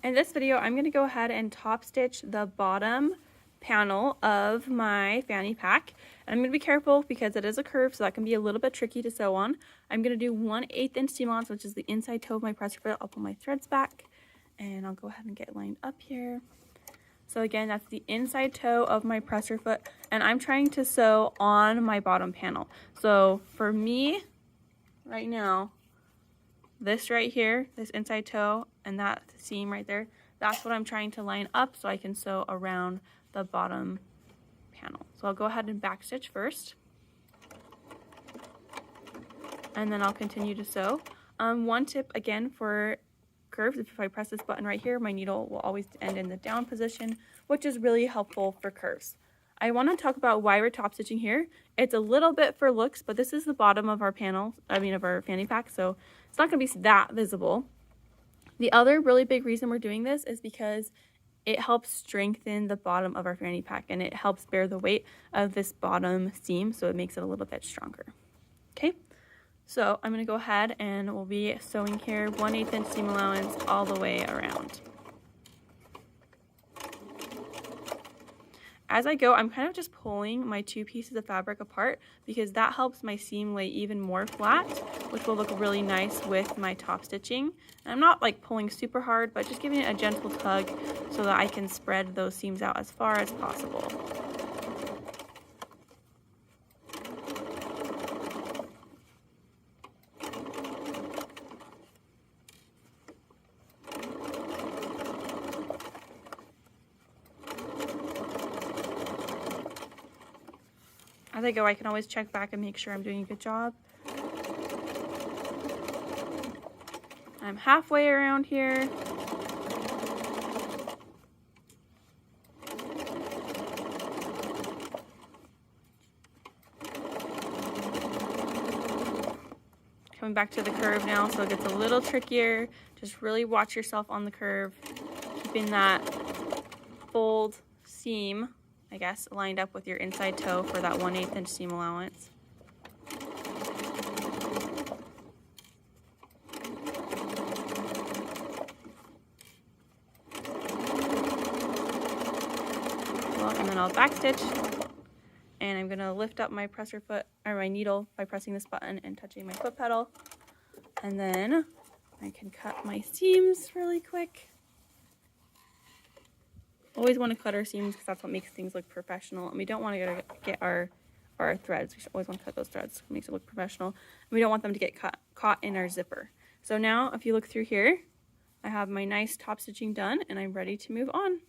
In this video, I'm going to go ahead and top stitch the bottom panel of my fanny pack. And I'm going to be careful because it is a curve, so that can be a little bit tricky to sew on. I'm going to do 1/8 inch seam allowance, which is the inside toe of my presser foot. I'll pull my threads back and I'll go ahead and get lined up here. So again, that's the inside toe of my presser foot, and I'm trying to sew on my bottom panel. So for me, right now, this right here, this inside toe, and that seam right there, that's what I'm trying to line up so I can sew around the bottom panel. So I'll go ahead and back stitch first, and then I'll continue to sew. One tip again for curves, if I press this button right here, my needle will always end in the down position, which is really helpful for curves. I want to talk about why we're top stitching here. It's a little bit for looks, but this is the bottom of our panel, of our fanny pack, so it's not going to be that visible. The other really big reason we're doing this is because it helps strengthen the bottom of our fanny pack, and it helps bear the weight of this bottom seam, so it makes it a little bit stronger. Okay, so I'm going to go ahead and we'll be sewing here 1/8 inch seam allowance all the way around. As I go, I'm kind of just pulling my two pieces of fabric apart because that helps my seam lay even more flat, which will look really nice with my top stitching. And I'm not like pulling super hard, but just giving it a gentle tug so that I can spread those seams out as far as possible. As I go, I can always check back and make sure I'm doing a good job. I'm halfway around here. Coming back to the curve now, so it gets a little trickier. Just really watch yourself on the curve, keeping that fold seam, I guess, lined up with your inside toe for that 1/8 inch seam allowance. Well, and then I'll back stitch, and I'm gonna lift up my presser foot or my needle by pressing this button and touching my foot pedal, and then I can cut my seams really quick. Always want to cut our seams because that's what makes things look professional, and we don't want to get our threads. We should always want to cut those threads. It makes it look professional, and we don't want them to get caught in our zipper. So now if you look through here, I have my nice top stitching done and I'm ready to move on.